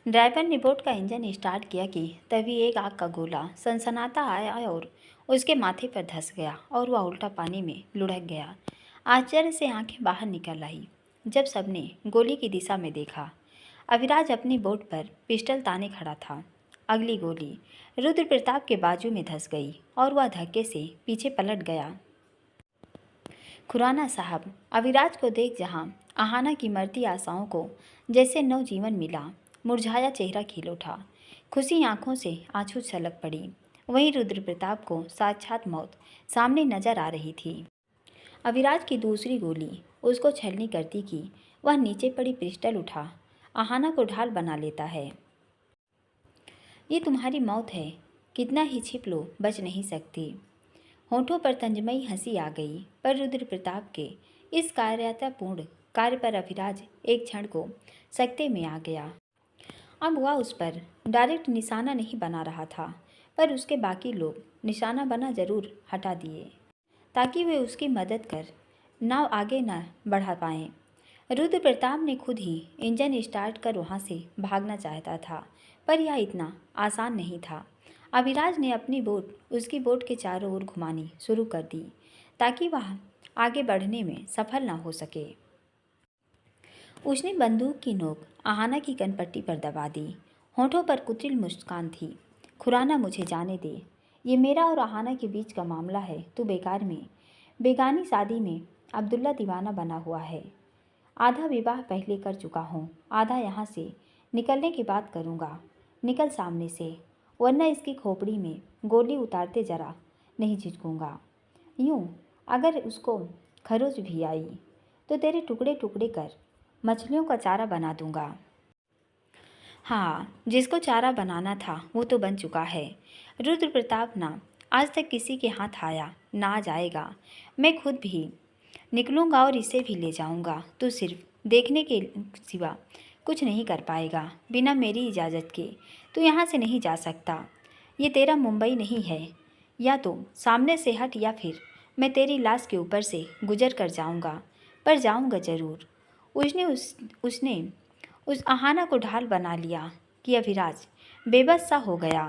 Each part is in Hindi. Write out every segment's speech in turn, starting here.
ड्राइवर ने बोट का इंजन स्टार्ट किया कि तभी एक आग का गोला सनसनाता आया और उसके माथे पर धंस गया और वह उल्टा पानी में लुढ़क गया। आश्चर्य से आंखें बाहर निकल आई जब सबने गोली की दिशा में देखा। अविराज अपनी बोट पर पिस्टल ताने खड़ा था। अगली गोली रुद्र प्रताप के बाजू में धंस गई और वह धक्के से पीछे पलट गया। खुराना साहब, अविराज को देख जहां आहाना की मरती आशाओं को जैसे नवजीवन मिला, मुरझाया चेहरा खिल उठा। खुशी आंखों से आंसू छलक पड़ी। वहीं रुद्र प्रताप को साक्षात मौत सामने नजर आ रही थी। अविराज की दूसरी गोली उसको छलनी करती कि वह नीचे पड़ी पिस्टल उठा आहाना को ढाल बना लेता है। ये तुम्हारी मौत है, कितना ही छिप लो बच नहीं सकती। होठों पर तंजमयी हंसी आ गई, पर रुद्र प्रताप के इस कायरतापूर्ण कार्य पर अभिराज एक क्षण को सकते में आ गया। अब वह उस पर डायरेक्ट निशाना नहीं बना रहा था, पर उसके बाकी लोग निशाना बना जरूर हटा दिए ताकि वे उसकी मदद कर नाव आगे न बढ़ा पाएं। रुद्र प्रताप ने खुद ही इंजन स्टार्ट कर वहाँ से भागना चाहता था, पर यह इतना आसान नहीं था। अभिराज ने अपनी बोट उसकी बोट के चारों ओर घुमानी शुरू कर दी ताकि वह आगे बढ़ने में सफल न हो सके। उसने बंदूक की नोक आहाना की कनपट्टी पर दबा दी। होठों पर कुटिल मुस्कान थी। खुराना, मुझे जाने दे, ये मेरा और आहाना के बीच का मामला है। तू बेकार में बेगानी शादी में अब्दुल्ला दीवाना बना हुआ है। आधा विवाह पहले कर चुका हूँ, आधा यहाँ से निकलने की बात करूँगा। निकल सामने से, वरना इसकी खोपड़ी में गोली उतारते जरा नहीं झिझकूँगा। यूँ अगर उसको खरोच भी आई तो तेरे टुकड़े टुकड़े कर मछलियों का चारा बना दूँगा। हाँ, जिसको चारा बनाना था वो तो बन चुका है। रुद्र प्रताप ना आज तक किसी के हाथ आया ना जाएगा। मैं खुद भी निकलूँगा और इसे भी ले जाऊँगा। तू सिर्फ देखने के सिवा कुछ नहीं कर पाएगा। बिना मेरी इजाज़त के तू यहाँ से नहीं जा सकता। ये तेरा मुंबई नहीं है। या तो सामने से हट या फिर मैं तेरी लाश के ऊपर से गुजर कर जाऊँगा, पर जाऊँगा ज़रूर। उसने उस आहाना को ढाल बना लिया कि अभिराज बेबस सा हो गया।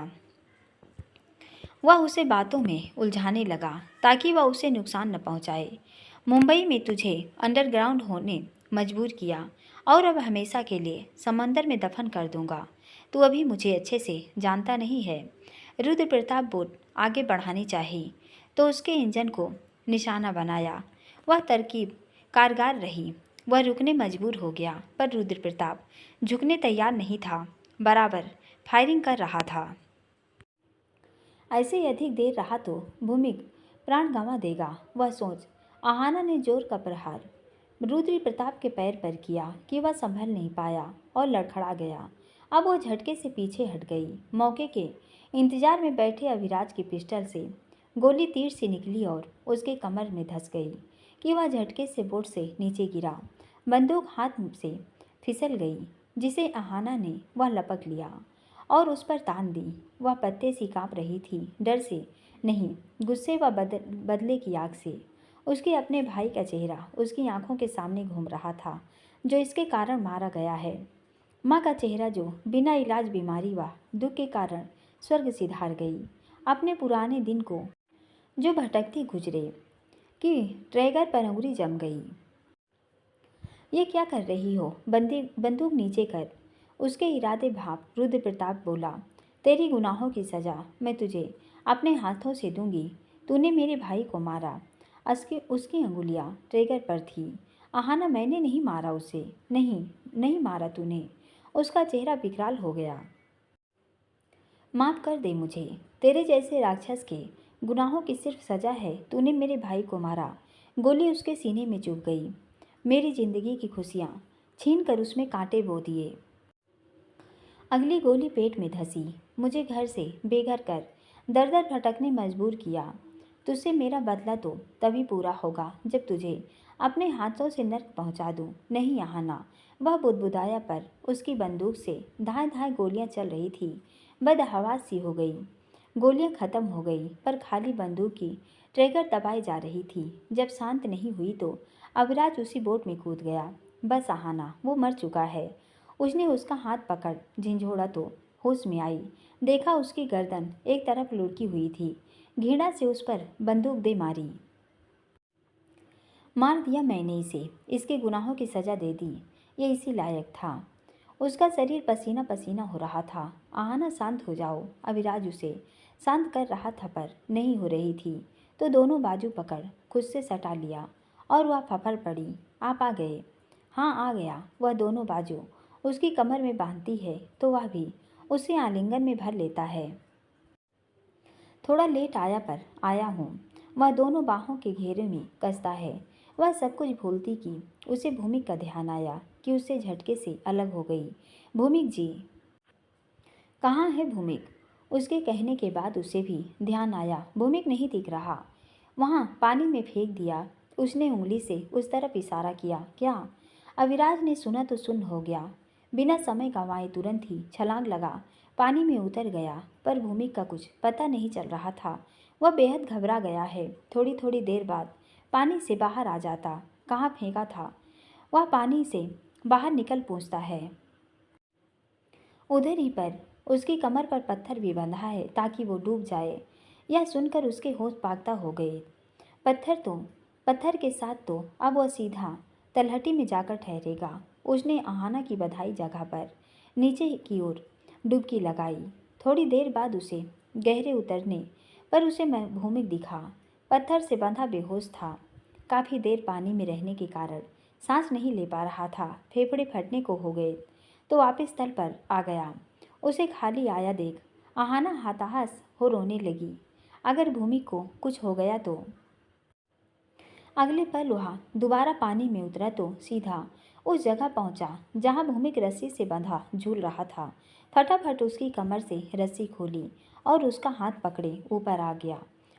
वह उसे बातों में उलझाने लगा ताकि वह उसे नुकसान न पहुंचाए। मुंबई में तुझे अंडरग्राउंड होने मजबूर किया और अब हमेशा के लिए समंदर में दफन कर दूंगा। तू अभी मुझे अच्छे से जानता नहीं है। रुद्र प्रताप बोट आगे बढ़ानी चाहिए तो उसके इंजन को निशाना बनाया। वह तरकीब कारगर रही। वह रुकने मजबूर हो गया, पर रुद्र प्रताप झुकने तैयार नहीं था, बराबर फायरिंग कर रहा था। ऐसे ही अधिक देर रहा तो भूमिक प्राण गंवा देगा, वह सोच आहाना ने जोर का प्रहार रुद्र प्रताप के पैर पर किया कि वह संभल नहीं पाया और लड़खड़ा गया। अब वो झटके से पीछे हट गई। मौके के इंतजार में बैठे अभिराज की पिस्टल से गोली तीर से निकली और उसके कमर में धंस गई कि वह झटके से बोट से नीचे गिरा। बंदूक हाथ से फिसल गई जिसे आहाना ने वह लपक लिया और उस पर तान दी। वह पत्ते सी काँप रही थी, डर से नहीं, गुस्से व बदले की आग से। उसके अपने भाई का चेहरा उसकी आंखों के सामने घूम रहा था, जो इसके कारण मारा गया है। माँ का चेहरा जो बिना इलाज बीमारी व दुख के कारण स्वर्ग सिधार गई। अपने पुराने दिन को जो भटकती गुजरे कि ट्रैगर पर अंगुरी जम गई। ये क्या कर रही हो? बंदूक नीचे कर। उसके इरादे भाप रुद्र प्रताप बोला, तेरी गुनाहों की सज़ा मैं तुझे अपने हाथों से दूंगी। तूने मेरे भाई को मारा। उसकी अंगुलियां ट्रिगर पर थी। आहाना, मैंने नहीं मारा उसे। नहीं, नहीं मारा तूने। उसका चेहरा विकराल हो गया। माफ़ कर दे मुझे। तेरे जैसे राक्षस के गुनाहों की सिर्फ सज़ा है। तूने मेरे भाई को मारा। गोली उसके सीने में चुभ गई। मेरी जिंदगी की खुशियाँ छीन कर उसमें कांटे बो दिए। अगली गोली पेट में धंसी। मुझे घर से बेघर कर दर दर भटकने मजबूर किया। तुझसे मेरा बदला तो तभी पूरा होगा जब तुझे अपने हाथों से नर्क पहुंचा दूं। नहीं आहाना, वह बुदबुदाया, पर उसकी बंदूक से धाए धाए गोलियां चल रही थी। बदहवास सी हो गई। गोलियां खत्म हो गई, पर खाली बंदूक की ट्रिगर दबाई जा रही थी। जब शांत नहीं हुई तो अविराज उसी बोट में कूद गया। बस आहाना, वो मर चुका है। उसने उसका हाथ पकड़ झिंझोड़ा तो होश में आई। देखा उसकी गर्दन एक तरफ लुढ़की हुई थी। घृणा से उस पर बंदूक दे मारी। मार दिया मैंने इसे, इसके गुनाहों की सज़ा दे दी, ये इसी लायक था। उसका शरीर पसीना पसीना हो रहा था। आहाना शांत हो जाओ, अविराज उसे शांत कर रहा था पर नहीं हो रही थी। तो दोनों बाजू पकड़ खुद से सटा लिया और वह फफड़ पड़ी। आप आ गए? हाँ आ गया। वह दोनों बाजू उसकी कमर में बांधती है तो वह भी उसे आलिंगन में भर लेता है। थोड़ा लेट आया पर आया हूँ। वह दोनों बाहों के घेरे में कसता है। वह सब कुछ भूलती कि उसे भूमिक का ध्यान आया कि उससे झटके से अलग हो गई। भूमिक जी। कहाँ है भूमिक? उसके कहने के बाद उसे भी ध्यान आया भूमिक नहीं दिख रहा। वहाँ पानी में फेंक दिया। उसने उंगली से उस तरफ इशारा किया। क्या? अविराज ने सुना तो सुन्न हो गया। बिना समय गंवाए तुरंत ही छलांग लगा पानी में उतर गया। पर भूमिक का कुछ पता नहीं चल रहा था। वह बेहद घबरा गया है। थोड़ी थोड़ी देर बाद पानी से बाहर आ जाता। कहाँ फेंका था? वह पानी से बाहर निकल पहुँचता है। उधर ही पर उसकी कमर पर पत्थर भी बंधा है ताकि वो डूब जाए। यह सुनकर उसके होश पागता हो गए। पत्थर के साथ तो अब वह सीधा तलहटी में जाकर ठहरेगा। उसने आहाना की बधाई जगह पर नीचे की ओर डुबकी लगाई। थोड़ी देर बाद उसे गहरे उतरने पर उसे भूमिक दिखा। पत्थर से बंधा बेहोश था। काफ़ी देर पानी में रहने के कारण सांस नहीं ले पा रहा था। फेफड़े फटने को हो गए तो वापस तल पर आ गया। उसे खाली आया देख आहाना हताहस हो रोने लगी। अगर भूमिक को कुछ हो गया तो? अगले पल वह दोबारा पानी में उतरा तो सीधा उस जगह पहुंचा जहां भूमिक रस्सी से बंधा झूल रहा था। फटाफट उसकी कमर से रस्सी खोली और उसका हाथ पकड़े ऊपर आ गया।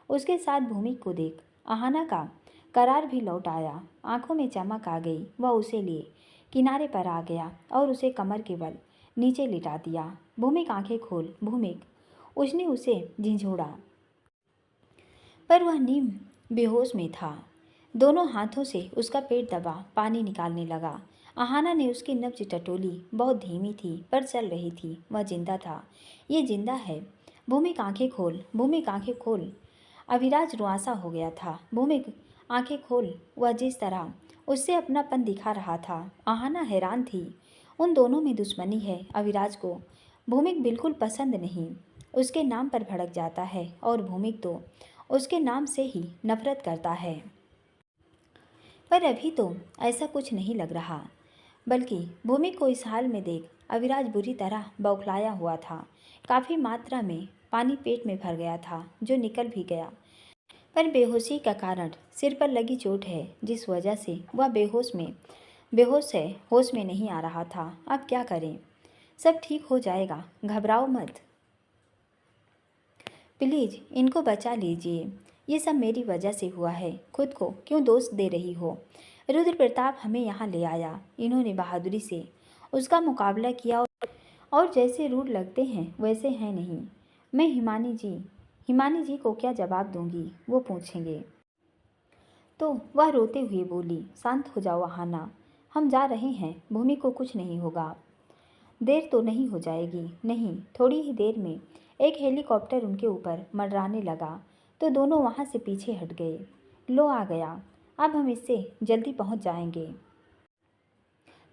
उसके साथ भूमिक को देख आहाना का करार भी लौट आया। आंखों में चमक आ गई। वह उसे लिए किनारे पर आ गया और उसे कमर के बल नीचे लिटा दिया। भूमिक आंखें खोल भूमिक। उसने उसे झिंझोड़ा पर वह नीम बेहोश में था। दोनों हाथों से उसका पेट दबा पानी निकालने लगा। आहाना ने उसकी नब्ज टटोली। बहुत धीमी थी पर चल रही थी। वह जिंदा था। ये जिंदा है। भूमिक आंखें खोल भूमिक आंखें खोल। अविराज रुआसा हो गया था। भूमिक आंखें खोल। वह जिस तरह उससे अपनापन दिखा रहा था आहाना हैरान थी। उन दोनों में दुश्मनी है। अविराज को भूमिक बिल्कुल पसंद नहीं। उसके नाम पर भड़क जाता है और भूमिक तो उसके नाम से ही नफरत करता है। पर अभी तो ऐसा कुछ नहीं लग रहा। बल्कि भूमिक को इस हाल में देख अविराज बुरी तरह बौखलाया हुआ था। काफ़ी मात्रा में पानी पेट में भर गया था जो निकल भी गया। पर बेहोशी का कारण सिर पर लगी चोट है जिस वजह से वह बेहोश है, होश में नहीं आ रहा था। अब क्या करें? सब ठीक हो जाएगा, घबराओ मत। प्लीज़ इनको बचा लीजिए। ये सब मेरी वजह से हुआ है। खुद को क्यों दोष दे रही हो? रुद्र प्रताप हमें यहाँ ले आया। इन्होंने बहादुरी से उसका मुकाबला किया और जैसे रूठ लगते हैं वैसे हैं नहीं। मैं हिमानी जी को क्या जवाब दूंगी? वो पूछेंगे। तो वह रोते हुए बोली, शांत हो जाओ आहाना, हम जा रहे हैं। भूमि को कुछ नहीं होगा। देर तो नहीं हो जाएगी? नहीं। थोड़ी ही देर में एक हेलीकॉप्टर उनके ऊपर मंडराने लगा तो दोनों वहाँ से पीछे हट गए। लो आ गया। अब हम इससे जल्दी पहुँच जाएंगे।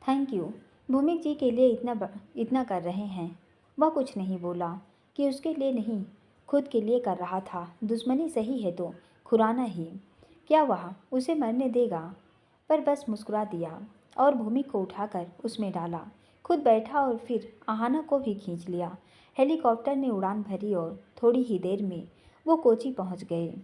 Thank you. भूमिक जी के लिए इतना कर रहे हैं। वह कुछ नहीं बोला कि उसके लिए नहीं खुद के लिए कर रहा था। दुश्मनी सही है तो खुराना ही। क्या वह उसे मरने देगा? पर बस मुस्कुरा दिया और भूमिक को उठाकर उसमें डाला। खुद बैठा और फिर आहाना को भी खींच लिया। हेलीकॉप्टर ने उड़ान भरी और थोड़ी ही देर में वो कोची पहुंच गए।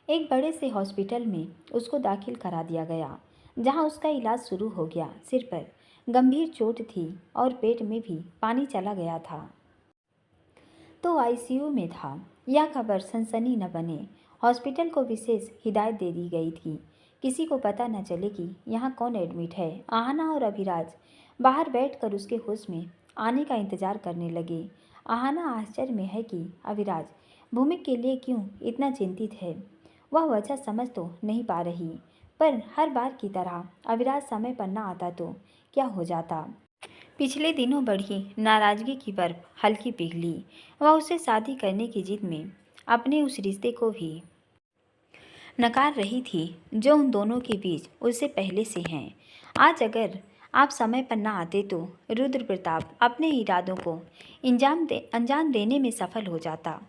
एक बड़े से हॉस्पिटल में उसको दाखिल करा दिया गया जहां उसका इलाज शुरू हो गया। सिर पर गंभीर चोट थी और पेट में भी पानी चला गया था तो आईसीयू में था। यह खबर सनसनी न बने। हॉस्पिटल को विशेष हिदायत दे दी गई थी किसी को पता न चले कि यहाँ कौन एडमिट है। आहाना और अभिराज बाहर बैठकर उसके होश में आने का इंतजार करने लगे। आहाना आश्चर्य में है कि अभिराज भूमिक के लिए क्यों इतना चिंतित है। वह वजह समझ तो नहीं पा रही। पर हर बार की तरह अविराज समय पर न आता तो क्या हो जाता। पिछले दिनों बढ़ी नाराजगी की बर्फ हल्की पिघली। वह उससे शादी करने की जिद में अपने उस रिश्ते को भी नकार रही थी जो उन दोनों के बीच उससे पहले से हैं। आज अगर आप समय पर न आते तो रुद्र प्रताप अपने इरादों को अंजाम देने में सफल हो जाता।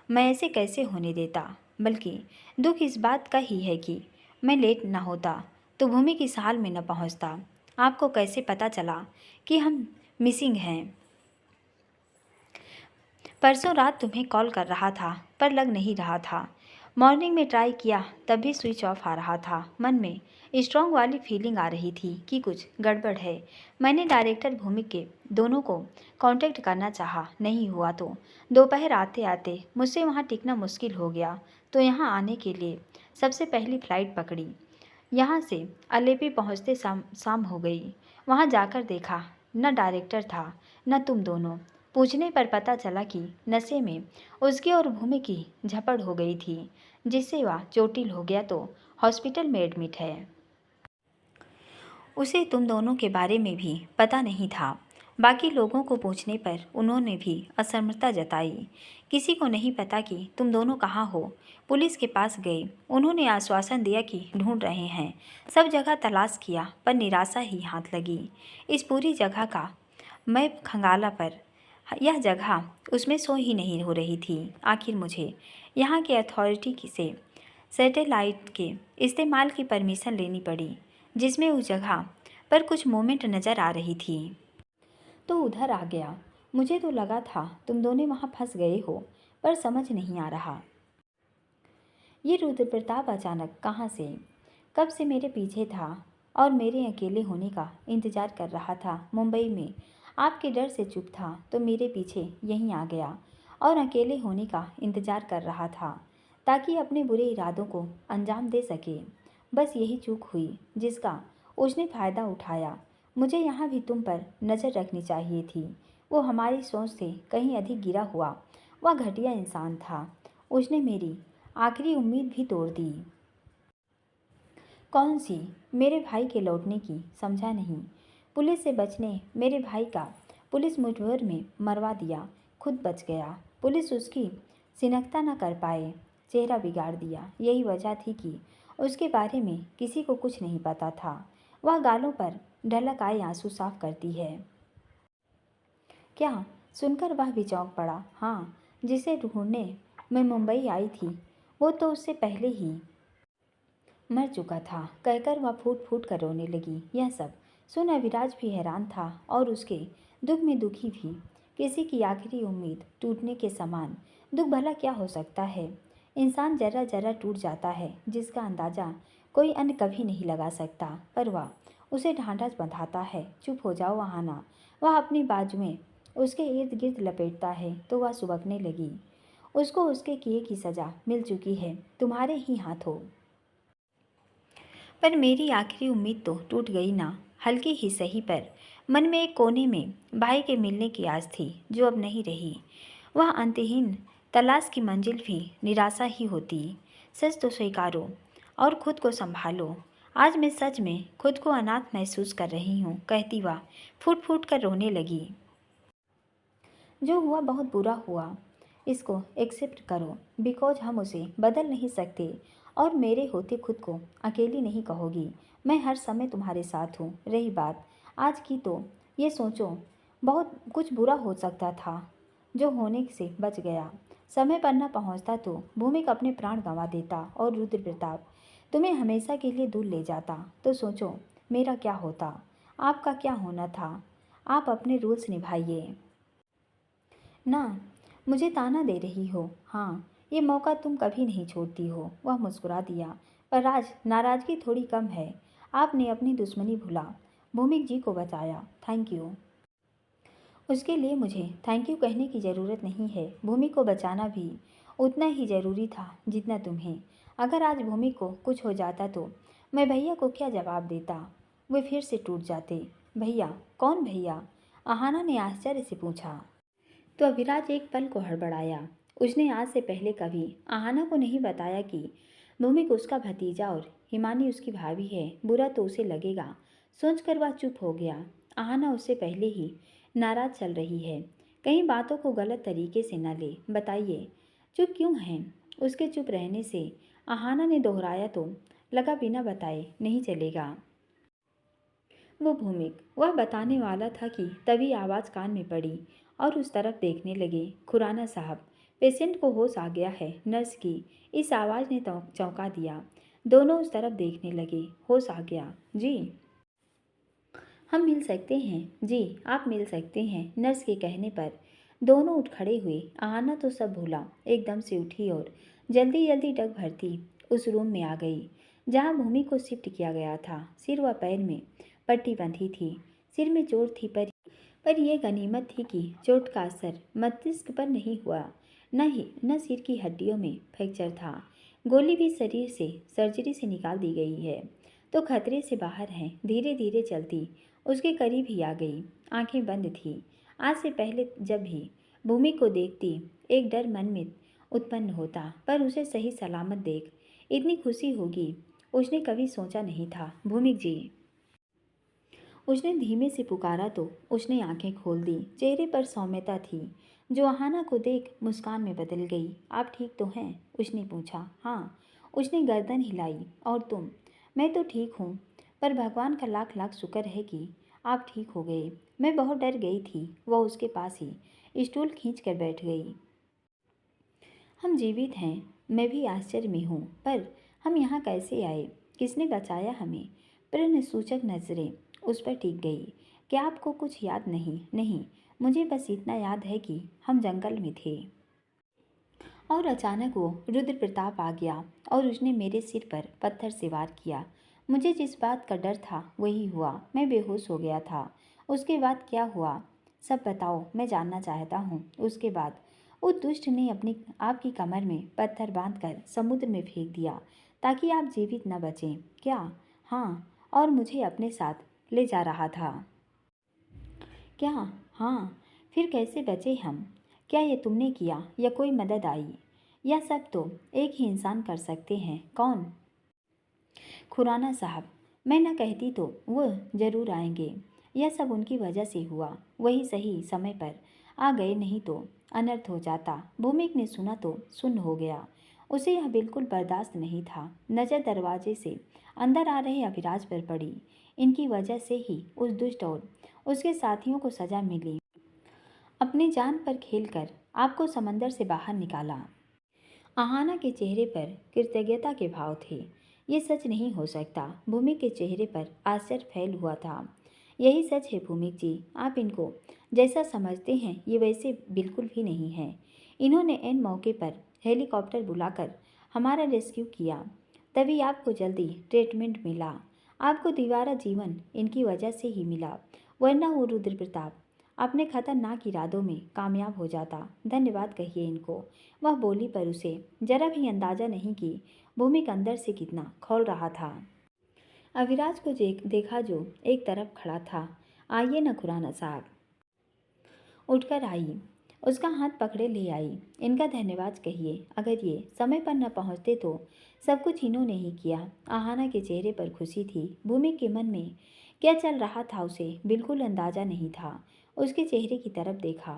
मैं ऐसे कैसे होने देता। बल्कि दुख इस बात का ही है कि मैं लेट न होता तो भूमि किस हाल में न पहुंचता। आपको कैसे पता चला कि हम मिसिंग हैं। परसों रात तुम्हें कॉल कर रहा था पर लग नहीं रहा था। मॉर्निंग में ट्राई किया तब भी स्विच ऑफ आ रहा था। मन में स्ट्रॉन्ग वाली फीलिंग आ रही थी कि कुछ गड़बड़ है। मैंने डायरेक्टर भूमिक के दोनों को कांटेक्ट करना चाहा, नहीं हुआ तो दोपहर आते आते मुझसे वहाँ टिकना मुश्किल हो गया तो यहाँ आने के लिए सबसे पहली फ़्लाइट पकड़ी। यहाँ से अलेपी पहुँचते शाम हो गई। वहाँ जाकर देखा न डायरेक्टर था न तुम दोनों। पूछने पर पता चला कि नशे में उसकी और भूमि की झपड़ हो गई थी जिससे वह चोटिल हो गया तो हॉस्पिटल में एडमिट है। उसे तुम दोनों के बारे में भी पता नहीं था। बाकी लोगों को पूछने पर उन्होंने भी असमर्थता जताई। किसी को नहीं पता कि तुम दोनों कहाँ हो। पुलिस के पास गए, उन्होंने आश्वासन दिया कि ढूंढ रहे हैं। सब जगह तलाश किया पर निराशा ही हाथ लगी। इस पूरी जगह का मैप खंगाला पर यह जगह उसमें शो ही नहीं हो रही थी। आखिर मुझे यहाँ के अथॉरिटी से सैटेलाइट के इस्तेमाल की परमिशन लेनी पड़ी जिसमें उस जगह पर कुछ मूवमेंट नज़र आ रही थी तो उधर आ गया। मुझे तो लगा था तुम दोनों वहाँ फंस गए हो पर समझ नहीं आ रहा ये रुद्र प्रताप अचानक कहाँ से कब से मेरे पीछे था और मेरे अकेले होने का इंतज़ार कर रहा था। मुंबई में आपके डर से चुप था तो मेरे पीछे यहीं आ गया और अकेले होने का इंतज़ार कर रहा था ताकि अपने बुरे इरादों को अंजाम दे सके। बस यही चूक हुई जिसका उसने फ़ायदा उठाया। मुझे यहाँ भी तुम पर नज़र रखनी चाहिए थी। वो हमारी सोच से कहीं अधिक गिरा हुआ वह घटिया इंसान था। उसने मेरी आखिरी उम्मीद भी तोड़ दी। कौन सी? मेरे भाई के लौटने की। समझा नहीं। पुलिस से बचने मेरे भाई का पुलिस मुठभेड़ में मरवा दिया, खुद बच गया। पुलिस उसकी शिनाख्त न कर पाए, चेहरा बिगाड़ दिया। यही वजह थी कि उसके बारे में किसी को कुछ नहीं पता था। वह गालों पर ढलक आए आंसू साफ करती है। क्या? सुनकर वह भी चौंक पड़ा। हाँ, जिसे ढूंढने मैं मुंबई आई थी वो तो उससे पहले ही मर चुका था। कहकर वह फूट फूट कर रोने लगी। यह सब सुन अविराज भी हैरान था और उसके दुख में दुखी भी। किसी की आखिरी उम्मीद टूटने के समान दुख भला क्या हो सकता है। इंसान जरा जरा टूट जाता है जिसका अंदाज़ा कोई अन्य कभी नहीं लगा सकता। पर वह उसे ढांढस बंधाता है। चुप हो जाओ आहाना। वह अपनी बाजुएं उसके इर्द गिर्द लपेटता है तो वह सुबकने लगी। उसको उसके किए की सज़ा मिल चुकी है, तुम्हारे ही हाथों। पर मेरी आखिरी उम्मीद तो टूट गई ना। हल्की ही सही पर मन में एक कोने में भाई के मिलने की आस थी जो अब नहीं रही। वह अंतहीन तलाश की मंजिल भी निराशा ही होती। सच तो स्वीकारो और खुद को संभालो। आज मैं सच में खुद को अनाथ महसूस कर रही हूँ, कहती वह फूट फूट कर रोने लगी। जो हुआ बहुत बुरा हुआ, इसको एक्सेप्ट करो बिकॉज हम उसे बदल नहीं सकते और मेरे होते खुद को अकेली नहीं कहोगी। मैं हर समय तुम्हारे साथ हूँ। रही बात आज की तो ये सोचो बहुत कुछ बुरा हो सकता था जो होने से बच गया। समय पर न पहुँचता तो भूमिक अपने प्राण गंवा देता और रुद्र प्रताप तुम्हें हमेशा के लिए दूर ले जाता। तो सोचो मेरा क्या होता, आपका क्या होना था। आप अपने रूल्स निभाइए ना। मुझे ताना दे रही हो। हाँ, ये मौका तुम कभी नहीं छोड़ती हो। वह मुस्कुरा दिया। पर आज नाराज़गी थोड़ी कम है। आपने अपनी दुश्मनी भुला भूमिक जी को बचाया। Thank you. उसके लिए मुझे थैंक यू कहने की ज़रूरत नहीं है। भूमि को बचाना भी उतना ही ज़रूरी था जितना तुम्हें। अगर आज भूमि को कुछ हो जाता तो मैं भैया को क्या जवाब देता। वे फिर से टूट जाते। भैया? कौन भैया? आहाना ने आश्चर्य से पूछा। तो अभिराज एक पल को हड़बड़ाया। उसने आज से पहले कभी आहाना को नहीं बताया कि भूमिक उसका भतीजा और हिमानी उसकी भाभी है। बुरा तो उसे लगेगा सोचकर वह चुप हो गया। आहाना उससे पहले ही नाराज चल रही है, कहीं बातों को गलत तरीके से न ले। बताइए, चुप क्यों हैं? उसके चुप रहने से आहाना ने दोहराया तो लगा बिना बताए नहीं चलेगा। वो भूमिक वह बताने वाला था कि तभी आवाज़ कान में पड़ी और उस तरफ देखने लगे। खुराना साहब, पेशेंट को होश आ गया है, नर्स की इस आवाज़ ने चौंका दिया। दोनों उस तरफ देखने लगे। होश आ गया? जी। हम मिल सकते हैं? जी, आप मिल सकते हैं। नर्स के कहने पर दोनों उठ खड़े हुए। आहाना तो सब भूला एकदम से उठी और जल्दी जल्दी डग भरती उस रूम में आ गई जहाँ भूमि को शिफ्ट किया गया था। सिर व पैर में पट्टी बंधी थी। सिर में चोट थी पर यह गनीमत थी कि चोट का असर मस्तिष्क पर नहीं हुआ, न सिर की हड्डियों में फ्रैक्चर था। गोली भी शरीर से सर्जरी से निकाल दी गई है तो खतरे से बाहर है। धीरे धीरे चलती उसके करीब ही आ गई। आंखें बंद थी। आज से पहले जब भी भूमि को देखती एक डर मन में उत्पन्न होता, पर उसे सही सलामत देख इतनी खुशी होगी उसने कभी सोचा नहीं था। भूमिक जी, उसने धीमे से पुकारा तो उसने आंखें खोल दी। चेहरे पर सौम्यता थी जो आहाना को देख मुस्कान में बदल गई। आप ठीक तो हैं? उसने पूछा। हाँ, उसने गर्दन हिलाई। और तुम? मैं तो ठीक हूँ, पर भगवान का लाख लाख शुक्र है कि आप ठीक हो गए। मैं बहुत डर गई थी। वह उसके पास ही स्टूल खींच कर बैठ गई। हम जीवित हैं, मैं भी आश्चर्य में हूँ, पर हम यहाँ कैसे आए? किसने बचाया हमें? प्रश्न सूचक नजरें उस पर टिक गई। क्या आपको कुछ याद नहीं? नहीं, मुझे बस इतना याद है कि हम जंगल में थे और अचानक वो रुद्र प्रताप आ गया और उसने मेरे सिर पर पत्थर से वार किया। मुझे जिस बात का डर था वही हुआ। मैं बेहोश हो गया था। उसके बाद क्या हुआ सब बताओ, मैं जानना चाहता हूँ। उसके बाद उस दुष्ट ने अपनी आपकी कमर में पत्थर बांधकर समुद्र में फेंक दिया ताकि आप जीवित न बचें। क्या? हाँ, और मुझे अपने साथ ले जा रहा था। क्या? हाँ। फिर कैसे बचे हम? क्या ये तुमने किया या कोई मदद आई? यह सब तो एक ही इंसान कर सकते हैं। कौन? खुराना साहब, मैं न कहती तो वो जरूर आएंगे। यह सब उनकी वजह से हुआ। वही सही समय पर आ गए, नहीं तो अनर्थ हो जाता। भूमिक ने सुना तो सुन्न हो गया। उसे यह बिल्कुल बर्दाश्त नहीं था। नजर दरवाजे से अंदर आ रहे अभिराज पर पड़ी। इनकी वजह से ही उस दुष्ट और उसके साथियों को सजा मिली। अपनी जान पर खेलकर आपको समंदर से बाहर निकाला। आहाना के चेहरे पर कृतज्ञता के भाव थे। ये सच नहीं हो सकता। भूमि के चेहरे पर आश्चर्य फैल हुआ था। यही सच है भूमिक जी, आप इनको जैसा समझते हैं ये वैसे बिल्कुल भी नहीं है। इन्होंने एन मौके पर हेलीकॉप्टर बुलाकर हमारा रेस्क्यू किया, तभी आपको जल्दी ट्रीटमेंट मिला। आपको दोबारा जीवन इनकी वजह से ही मिला, वरना वो रुद्र प्रताप अपने खतरनाक इरादों में कामयाब हो जाता। धन्यवाद कहिए इनको। वह बोली, पर उसे जरा भी अंदाजा नहीं कि भूमिक अंदर से कितना खौल रहा था। अविराज को देखा जो एक तरफ खड़ा था। आइए न खुराना साहब। उठकर आई, उसका हाथ पकड़े ले आई। इनका धन्यवाद कहिए। अगर ये समय पर न पहुंचते तो सब कुछ इन्होंने ही किया। आहाना के चेहरे पर खुशी थी। भूमि के मन में क्या चल रहा था उसे बिल्कुल अंदाजा नहीं था। उसके चेहरे की तरफ देखा।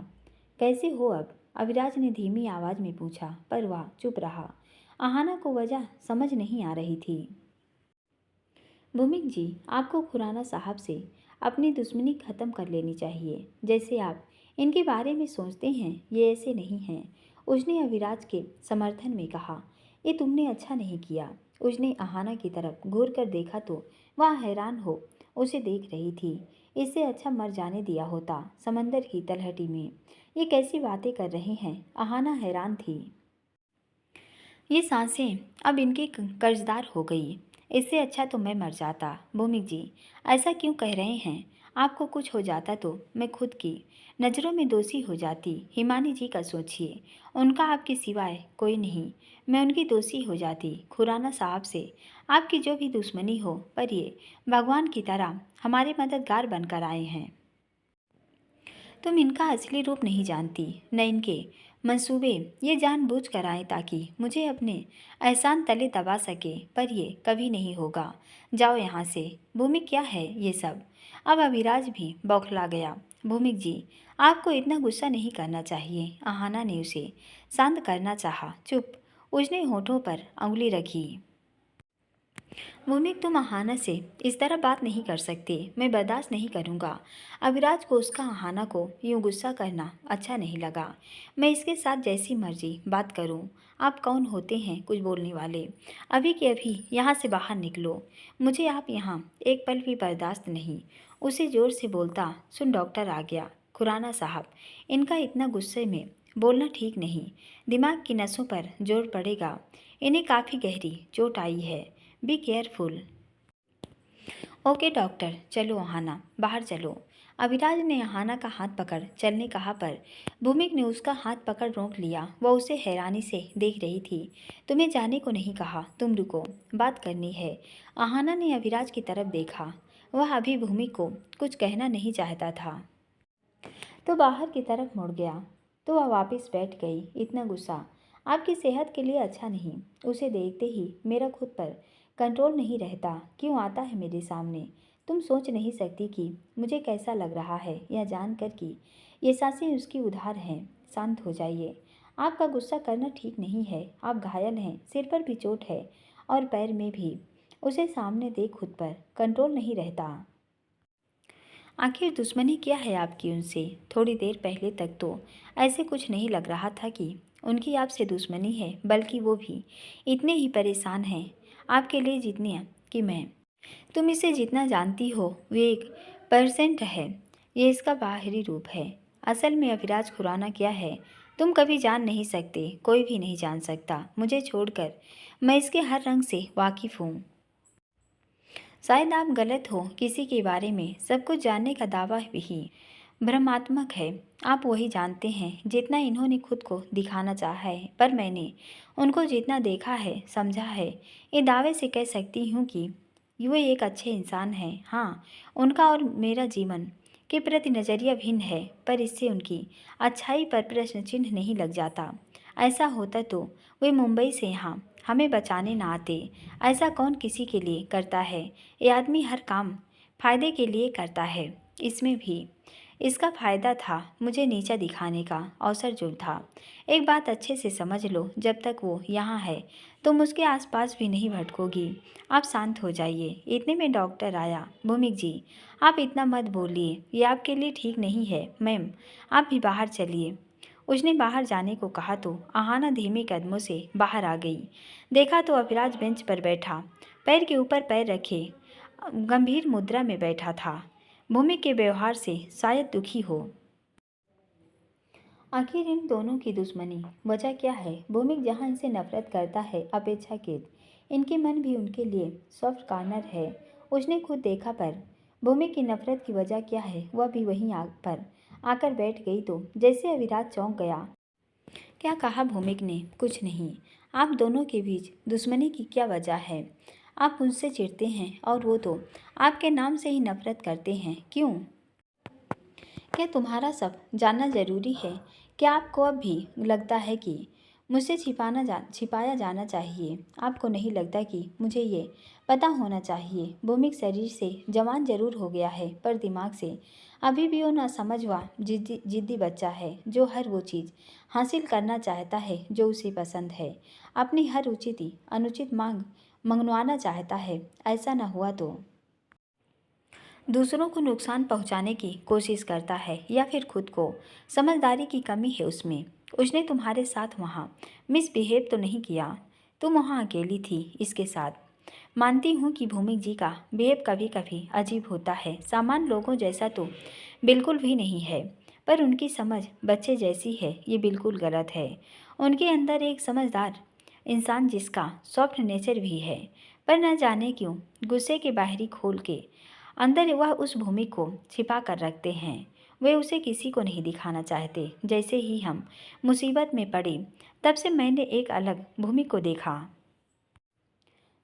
कैसे हो अब? अविराज ने धीमी आवाज में पूछा, पर वह चुप रहा। आहाना को वजह समझ नहीं आ रही थी। भूमिक जी, आपको खुराना साहब से अपनी दुश्मनी खत्म कर लेनी चाहिए। जैसे आप इनके बारे में सोचते हैं ये ऐसे नहीं हैं। उसने अविराज के समर्थन में कहा। ये तुमने अच्छा नहीं किया। उसने आहाना की तरफ घूर कर देखा तो वह हैरान हो उसे देख रही थी। इससे अच्छा मर जाने दिया होता समंदर की तलहटी में। ये कैसी बातें कर रहे हैं? आहाना हैरान थी। ये सांसें अब इनकी कर्जदार हो गई। इससे अच्छा तो मैं मर जाता। भूमिक जी, ऐसा क्यों कह रहे हैं? आपको कुछ हो जाता तो मैं खुद की नज़रों में दोषी हो जाती। हिमानी जी का सोचिए, उनका आपके सिवाय कोई नहीं। मैं उनकी दोषी हो जाती। खुराना साहब से आपकी जो भी दुश्मनी हो, पर ये भगवान की तरह हमारे मददगार बनकर आए हैं। तुम इनका असली रूप नहीं जानती, न इनके मंसूबे ये जानबूझ कर आए ताकि मुझे अपने एहसान तले दबा सके, पर ये कभी नहीं होगा। जाओ यहाँ से। भूमि, क्या है ये सब? अब अविराज भी बौखला गया। भूमिक जी, आपको इतना गुस्सा नहीं करना चाहिए। आहाना ने उसे शांत करना चाहा। चुप। उसने होठों पर उंगली रखी। भूमिक, तुम आहाना से इस तरह बात नहीं कर सकते। मैं बर्दाश्त नहीं करूँगा। अविराज को उसका आहाना को यूँ गुस्सा करना अच्छा नहीं लगा। मैं इसके साथ जैसी मर्जी बात करूँ। आप कौन होते हैं कुछ बोलने वाले? अभी के अभी यहाँ से बाहर निकलो। मुझे आप यहाँ एक पल भी बर्दाश्त नहीं। उसे ज़ोर से बोलता सुन डॉक्टर आ गया। खुराना साहब, इनका इतना गुस्से में बोलना ठीक नहीं। दिमाग की नसों पर जोर पड़ेगा। इन्हें काफ़ी गहरी चोट आई है। Be careful. ओके डॉक्टर, चलो आहाना, बाहर चलो। अविराज ने आहाना का हाथ पकड़ चलने कहा पर भूमिक ने उसका हाथ पकड़ रोक लिया। वह उसे हैरानी से देख रही थी। तुम्हें जाने को नहीं कहा, तुम रुको, बात करनी है। आहाना ने अविराज की तरफ देखा। वह अभी भूमिक को कुछ कहना नहीं चाहता था तो बाहर की तरफ मुड़ गया। तो वह वापस बैठ गई। इतना गुस्सा आपकी सेहत के लिए अच्छा नहीं। उसे देखते ही मेरा खुद पर कंट्रोल नहीं रहता। क्यों आता है मेरे सामने? तुम सोच नहीं सकती कि मुझे कैसा लग रहा है यह जानकर कि ये सांसें उसकी उधार हैं। शांत हो जाइए। आपका गुस्सा करना ठीक नहीं है। आप घायल हैं, सिर पर भी चोट है और पैर में भी। उसे सामने देख खुद पर कंट्रोल नहीं रहता। आखिर दुश्मनी क्या है आपकी उनसे? थोड़ी देर पहले तक तो ऐसे कुछ नहीं लग रहा था कि उनकी आपसे दुश्मनी है, बल्कि वो भी इतने ही परेशान हैं आपके लिए जितने कि मैं। तुम इसे जितना जानती हो वे 1% है। ये इसका बाहरी रूप है। असल में अविराज खुराना क्या है तुम कभी जान नहीं सकते। कोई भी नहीं जान सकता मुझे छोड़कर। मैं इसके हर रंग से वाकिफ़ हूँ। शायद आप गलत हो। किसी के बारे में सब कुछ जानने का दावा भी भ्रमात्मक है। आप वही जानते हैं जितना इन्होंने खुद को दिखाना चाहा है। पर मैंने उनको जितना देखा है, समझा है, ये दावे से कह सकती हूँ कि वे एक अच्छे इंसान हैं। हाँ, उनका और मेरा जीवन के प्रति नज़रिया भिन्न है, पर इससे उनकी अच्छाई पर प्रश्न चिन्ह नहीं लग जाता। ऐसा होता तो वे मुंबई से यहाँ हमें बचाने ना आते। ऐसा कौन किसी के लिए करता है? ये आदमी हर काम फ़ायदे के लिए करता है। इसमें भी इसका फ़ायदा था मुझे नीचा दिखाने का अवसर जो था। एक बात अच्छे से समझ लो, जब तक वो यहाँ है तुम उसके आसपास भी नहीं भटकोगी। आप शांत हो जाइए। इतने में डॉक्टर आया। भूमिक जी, आप इतना मत बोलिए, ये आपके लिए ठीक नहीं है। मैम, आप भी बाहर चलिए। उसने बाहर जाने को कहा तो आहाना धीमे कदमों से बाहर आ गई। देखा तो अभिराज बेंच पर बैठा, पैर के ऊपर पैर रखे गंभीर मुद्रा में बैठा था। भूमि के व्यवहार से शायद दुखी हो। आखिर इन दोनों की दुश्मनी वजह क्या है? भूमिक जहाँ इनसे नफरत करता है अपेक्षाकृत इनके मन भी उनके लिए सॉफ्ट कॉर्नर है। उसने खुद देखा पर भूमिक की नफरत की वजह क्या है वह भी वहीं पर आकर बैठ गई तो जैसे अविराज चौंक गया। क्या कहा भूमिक ने? कुछ नहीं। आप दोनों के बीच दुश्मनी की क्या वजह है? आप मुझसे चिढ़ते हैं और वो तो आपके नाम से ही नफरत करते हैं। क्यों? क्या तुम्हारा सब जानना जरूरी है? क्या आपको अब भी लगता है कि मुझसे छिपाया जाना चाहिए? आपको नहीं लगता कि मुझे ये पता होना चाहिए? भूमिक शरीर से जवान जरूर हो गया है पर दिमाग से अभी भी वो नासमझ हुआ जिद्दी बच्चा है जो हर वो चीज़ हासिल करना चाहता है जो उसे पसंद है। अपनी हर उचित अनुचित मांग मंगवाना चाहता है। ऐसा न हुआ तो दूसरों को नुकसान पहुंचाने की कोशिश करता है या फिर खुद को। समझदारी की कमी है उसमें। उसने तुम्हारे साथ वहाँ मिसबिहेव तो नहीं किया? तुम वहाँ अकेली थी इसके साथ। मानती हूँ कि भूमिक जी का बिहेव कभी कभी अजीब होता है, सामान्य लोगों जैसा तो बिल्कुल भी नहीं है, पर उनकी समझ बच्चे जैसी है ये बिल्कुल गलत है। उनके अंदर एक समझदार इंसान जिसका सॉफ्ट नेचर भी है, पर न जाने क्यों गुस्से के बाहरी खोल के अंदर वह उस भूमि को छिपा कर रखते हैं। वे उसे किसी को नहीं दिखाना चाहते। जैसे ही हम मुसीबत में पड़े तब से मैंने एक अलग भूमि को देखा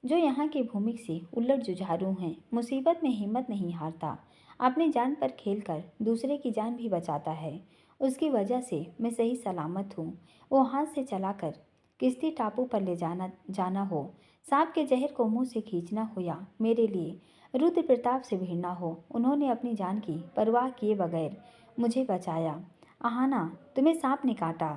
जो यहाँ के भूमि से उलट जुझारू हैं। मुसीबत में हिम्मत नहीं हारता, अपनी जान पर खेलकर दूसरे की जान भी बचाता है। उसकी वजह से मैं सही सलामत हूँ। वो हाथ से चलाकर किश्ती टापू पर ले जाना हो, सांप के जहर को मुंह से खींचना हो या मेरे लिए रुद्र प्रताप से भिड़ना हो, उन्होंने अपनी जान की परवाह किए बगैर मुझे बचाया। आहाना, तुम्हें सांप ने काटा?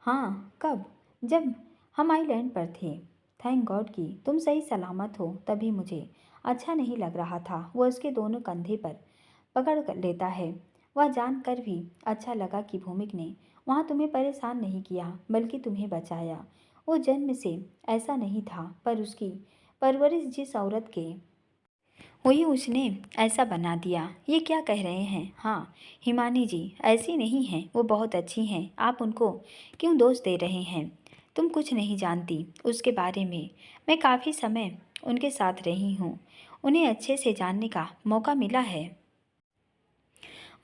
हाँ, कब? जब हम आइलैंड पर थे। थैंक गॉड कि तुम सही सलामत हो। तभी मुझे अच्छा नहीं लग रहा था। वह उसके दोनों कंधे पर पकड़ कर लेता है। वह जानकर भी अच्छा लगा कि भूमिक ने वहाँ तुम्हें परेशान नहीं किया, बल्कि तुम्हें बचाया। वो जन्म से ऐसा नहीं था, पर उसकी परवरिश जिस औरत के हुई उसने ऐसा बना दिया। ये क्या कह रहे हैं? हाँ हिमानी जी, ऐसी नहीं हैं, वो बहुत अच्छी हैं। आप उनको क्यों दोष दे रहे हैं? तुम कुछ नहीं जानती उसके बारे में। मैं काफ़ी समय उनके साथ रही हूँ, उन्हें अच्छे से जानने का मौका मिला है।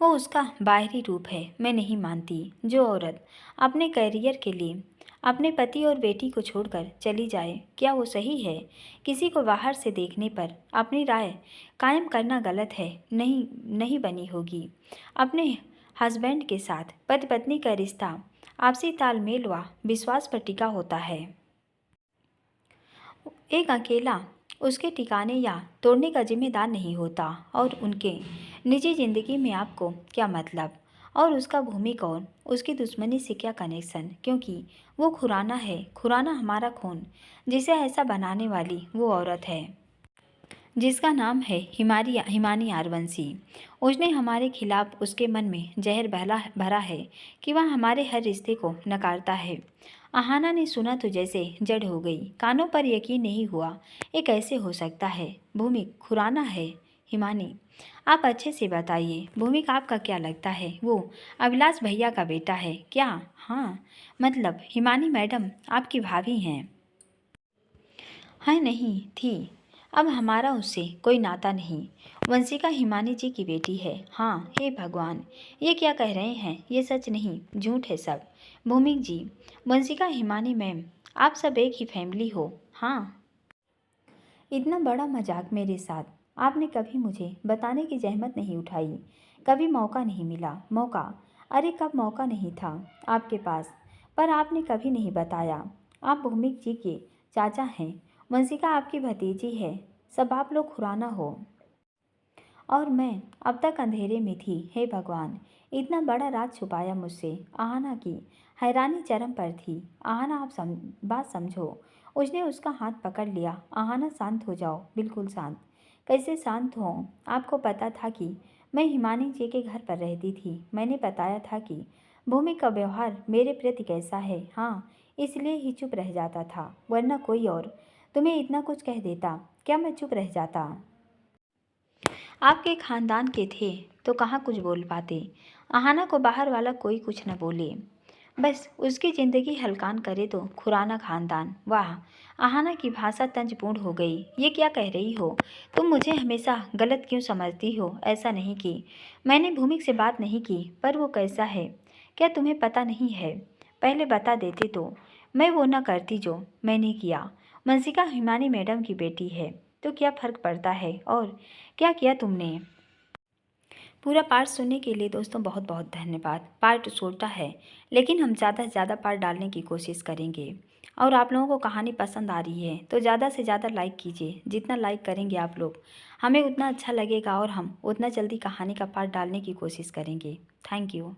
वो उसका बाहरी रूप है, मैं नहीं मानती। जो औरत अपने करियर के लिए अपने पति और बेटी को छोड़कर चली जाए, क्या वो सही है? किसी को बाहर से देखने पर अपनी राय कायम करना गलत है? नहीं, नहीं बनी होगी। अपने हस्बैंड के साथ पति पत्नी का रिश्ता आपसी तालमेल व विश्वास पर टिका होता है। एक अकेला उसके टिकाने या तोड़ने का जिम्मेदार नहीं होता। और उनके निजी ज़िंदगी में आपको क्या मतलब? और उसका भूमिक और उसकी दुश्मनी से क्या कनेक्शन? क्योंकि वो खुराना है, खुराना हमारा खून, जिसे ऐसा बनाने वाली वो औरत है जिसका नाम है हिमानी आरवंशी। उसने हमारे खिलाफ उसके मन में जहर भरा है कि वह हमारे हर रिश्ते को नकारता है। आहाना ने सुना तो जैसे जड़ हो गई, कानों पर यकीन नहीं हुआ। ये कैसे हो सकता है? भूमिक खुराना है? हिमानी, आप अच्छे से बताइए। भूमिक, आपका क्या लगता है वो अभिलाष भैया का बेटा है क्या? हाँ, मतलब हिमानी मैडम आपकी भाभी हैं? हाँ, नहीं थी। अब हमारा उससे कोई नाता नहीं। वंशिका हिमानी जी की बेटी है। हाँ, हे भगवान, ये क्या कह रहे हैं? ये सच नहीं, झूठ है सब। भूमिक जी, वंशिका हिमानी मैम, आप सब एक ही फैमिली हो? हाँ। इतना बड़ा मजाक मेरे साथ आपने कभी मुझे बताने की जहमत नहीं उठाई। कभी मौका नहीं मिला। मौका? अरे कब मौका नहीं था आपके पास? पर आपने कभी नहीं बताया। आप भूमिक जी के चाचा हैं, वंशिका आपकी भतीजी है, सब आप लोग खुराना हो। और मैं अब तक अंधेरे में थी। हे भगवान, इतना बड़ा राज छुपाया मुझसे। आहाना की हैरानी चरम पर थी। आहाना, आप बात समझो। उसने उसका हाथ पकड़ लिया। आहाना, शांत हो जाओ, बिल्कुल शांत। कैसे शांत हो? आपको पता था कि मैं हिमानी जी के घर पर रहती थी। मैंने बताया था कि भूमि का व्यवहार मेरे प्रति कैसा है। हाँ, इसलिए ही चुप रह जाता था, वरना कोई और तुम्हें इतना कुछ कह देता। क्या मैं चुप रह जाता? आपके खानदान के थे तो कहाँ कुछ बोल पाते। आहाना को बाहर वाला कोई कुछ न बोले, बस उसकी ज़िंदगी हलकान करे तो खुराना खानदान। वाह, आहाना की भाषा तंजपूर्ण हो गई। ये क्या कह रही हो? तुम मुझे हमेशा गलत क्यों समझती हो? ऐसा नहीं कि मैंने भूमिक से बात नहीं की, पर वो कैसा है क्या तुम्हें पता नहीं है? पहले बता देते तो मैं वो न करती जो मैंने किया। मंसिका हिमानी मैडम की बेटी है तो क्या फ़र्क पड़ता है? और क्या किया तुमने? पूरा पार्ट सुनने के लिए दोस्तों बहुत बहुत धन्यवाद। पार्ट छोटा है, लेकिन हम ज़्यादा से ज़्यादा पार्ट डालने की कोशिश करेंगे। और आप लोगों को कहानी पसंद आ रही है तो ज़्यादा से ज़्यादा लाइक कीजिए। जितना लाइक करेंगे आप लोग, हमें उतना अच्छा लगेगा और हम उतना जल्दी कहानी का पार्ट डालने की कोशिश करेंगे। Thank you.